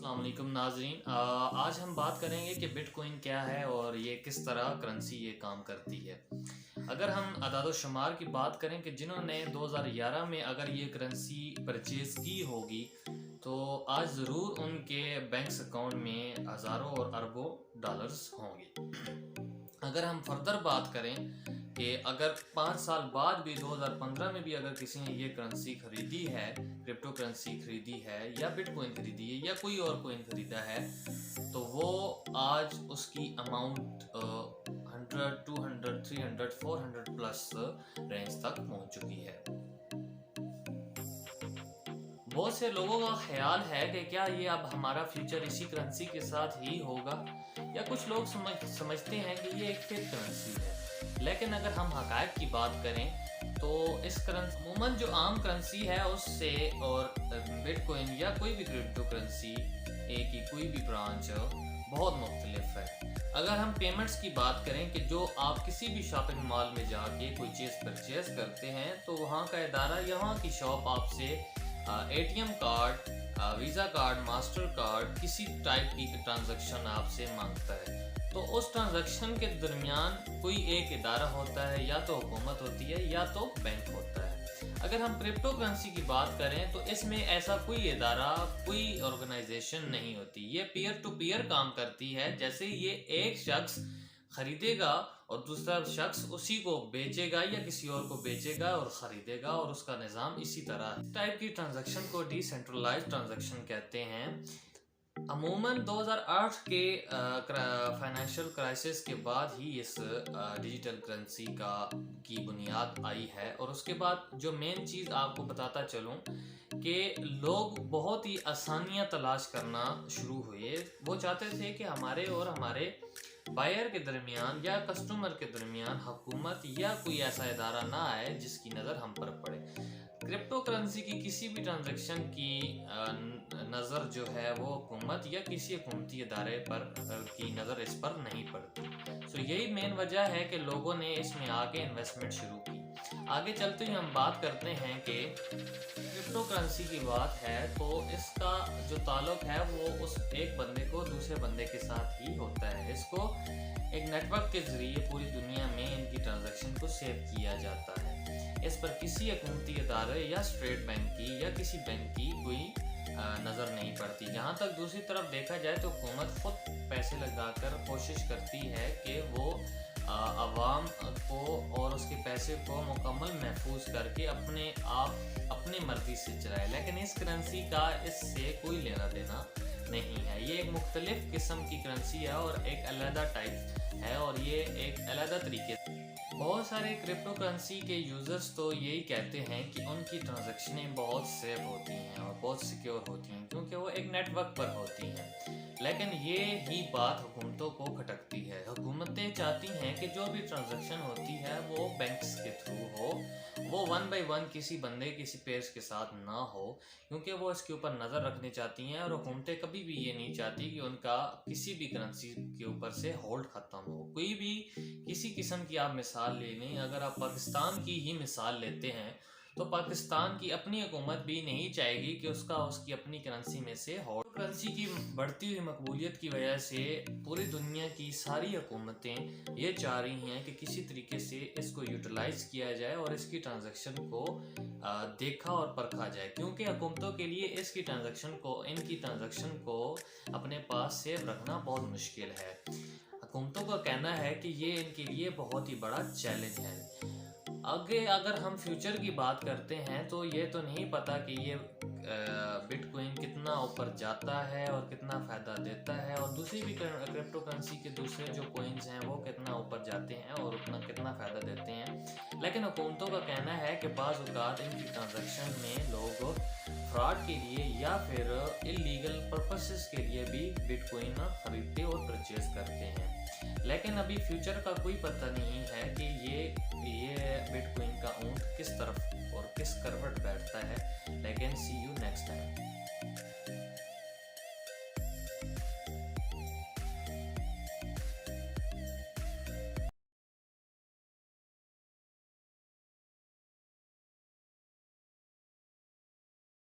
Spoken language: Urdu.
السلام علیکم ناظرین، آج ہم بات کریں گے کہ بٹ کوئن کیا ہے اور یہ کس طرح کرنسی یہ کام کرتی ہے۔ اگر ہم اعداد و شمار کی بات کریں کہ جنہوں نے 2011 میں اگر یہ کرنسی پرچیز کی ہوگی تو آج ضرور ان کے بینکس اکاؤنٹ میں ہزاروں اور اربوں ڈالرز ہوں گے۔ اگر ہم فردر بات کریں کہ اگر 5 سال بعد بھی 2015 میں بھی اگر کسی نے یہ کرنسی خریدی ہے، کرپٹو کرنسی خریدی ہے یا بٹ کوئن خریدی ہے یا کوئی اور کوئن خریدا ہے، تو وہ آج اس کی اماؤنٹ 100، 200، 300، 400 پلس رینج تک پہنچ چکی ہے۔ بہت سے لوگوں کا خیال ہے کہ کیا یہ اب ہمارا فیوچر اسی کرنسی کے ساتھ ہی ہوگا، یا کچھ لوگ سمجھتے ہیں کہ یہ ایک فیک کرنسی ہے۔ لیکن اگر ہم حقائق کی بات کریں تو اس کرنسی عموماً جو عام کرنسی ہے اس سے اور بٹ کوئن یا کوئی بھی کرپٹو کرنسی ایک ہی کوئی بھی برانچ بہت مختلف ہے۔ اگر ہم پیمنٹس کی بات کریں کہ جو آپ کسی بھی شاپنگ مال میں جا کے کوئی چیز پرچیز کرتے ہیں تو وہاں کا ادارہ یہاں کی شاپ آپ سے A T M card, Visa card, Master card, کسی ٹائپ کی ٹرانزیکشن آپ سے مانگتا ہے۔ تو اس ٹرانزیکشن کے درمیان کوئی ایک ادارہ ہوتا ہے، یا تو حکومت ہوتی ہے یا تو بینک ہوتا ہے۔ اگر ہم کرپٹو کرنسی کی بات کریں تو اس میں ایسا کوئی ادارہ، کوئی آرگنائزیشن نہیں ہوتی۔ یہ پیئر ٹو پیئر کام کرتی ہے، جیسے یہ ایک شخص خریدے گا اور دوسرا شخص اسی کو بیچے گا یا کسی اور کو بیچے گا اور خریدے گا، اور اس کا نظام اسی طرح ہے۔ اس ٹائپ کی ٹرانزیکشن کو ڈی سینٹرلائز ٹرانزیکشن کہتے ہیں۔ عموماً 2008 کے فائنینشیل کرائسس کے بعد ہی اس ڈیجیٹل کرنسی کی بنیاد آئی ہے، اور اس کے بعد جو مین چیز آپ کو بتاتا چلوں کہ لوگ بہت ہی آسانیاں تلاش کرنا شروع ہوئے۔ وہ چاہتے تھے کہ ہمارے اور ہمارے بائر کے درمیان یا کسٹمر کے درمیان حکومت یا کوئی ایسا ادارہ نہ آئے جس کی نظر ہم پر پڑے۔ کرپٹو کرنسی کی کسی بھی ٹرانزیکشن کی نظر جو ہے وہ حکومت یا کسی حکومتی ادارے پر کی نظر اس پر نہیں پڑتی۔ یہی مین وجہ ہے کہ لوگوں نے اس میں آگے انویسٹمنٹ شروع کی۔ آگے چلتے ہوئے ہم بات کرتے ہیں کہ کرپٹو کرنسی کی بات ہے تو اس کا جو تعلق ہے وہ اس ایک بندے کو دوسرے بندے کے ساتھ ہی ہوتا ہے۔ اس کو ایک نیٹ ورک کے ذریعے پوری دنیا میں ان کی ٹرانزیکشن کو سیو کیا جاتا ہے۔ اس پر کسی حکومتی ادارے یا اسٹیٹ بینک کی یا کسی بینک کی کوئی نظر نہیں پڑتی۔ جہاں تک دوسری طرف دیکھا جائے تو حکومت خود پیسے لگا کر کوشش کرتی ہے کہ وہ عوام کو اور اس کے پیسے کو مکمل محفوظ کر کے اپنی مرضی سے چلائے، لیکن اس کرنسی کا اس سے کوئی لینا دینا نہیں ہے۔ یہ ایک مختلف قسم کی کرنسی ہے اور ایک علیحدہ ٹائپ ہے، اور یہ ایک علیحدہ طریقے سے بہت سارے کرپٹو کرنسی کے یوزرز تو یہی کہتے ہیں کہ ان کی ٹرانزیکشنیں بہت سیف ہوتی ہیں اور بہت سیکیور ہوتی ہیں کیونکہ وہ ایک نیٹ ورک پر ہوتی ہیں۔ لیکن یہ ہی بات حکومتوں کو کھٹکتی ہے۔ حکومتیں چاہتی ہیں کہ جو بھی ٹرانزیکشن ہوتی ہے وہ بینکس کے تھرو ہو، وہ 1 بائی 1 کسی بندے کسی پیئرس کے ساتھ نہ ہو، کیونکہ وہ اس کے اوپر نظر رکھنی چاہتی ہیں، اور حکومتیں کبھی بھی یہ نہیں چاہتی کہ ان کا کسی بھی کرنسی کے اوپر سے ہولڈ ختم ہو۔ کوئی بھی کسی قسم کی آپ مثال لے لیں، اگر آپ پاکستان کی ہی مثال لیتے ہیں تو پاکستان کی اپنی حکومت بھی نہیں چاہے گی کہ اس کی اپنی کرنسی میں سے ہولڈ۔ کرنسی کی بڑھتی ہوئی مقبولیت کی وجہ سے پوری دنیا کی ساری حکومتیں یہ چاہ رہی ہیں کہ کسی طریقے سے اس کو یوٹیلائز کیا جائے اور اس کی ٹرانزیکشن کو دیکھا اور پرکھا جائے، کیونکہ حکومتوں کے لیے ان کی ٹرانزیکشن کو اپنے پاس سیو رکھنا بہت مشکل ہے۔ حکومتوں کا کہنا ہے کہ یہ ان کے لیے بہت ہی بڑا چیلنج ہے۔ اگر ہم فیوچر کی بات کرتے ہیں تو یہ تو نہیں پتا کہ یہ بٹ کوئن کتنا اوپر جاتا ہے اور کتنا فائدہ دیتا ہے، اور دوسری بھی کرپٹو کرنسی کے دوسرے جو کوئنز ہیں وہ کتنا اوپر جاتے ہیں اور کتنا فائدہ دیتے ہیں۔ لیکن حکومتوں کا کہنا ہے کہ بعض اوقات ان کی ٹرانزیکشن میں لوگ فراڈ کے لیے یا پھر اللیگل پرپسز کے لیے بھی بٹ کوئن خریدتے اور پرچیز کرتے ہیں۔ لیکن ابھی فیوچر کا کوئی پتہ نہیں ہے کہ یہ بٹ کوئن کا اونٹ کس طرف اور کس کروٹ بیٹھتا ہے۔ لیکن سی یو نیکسٹ ٹائم۔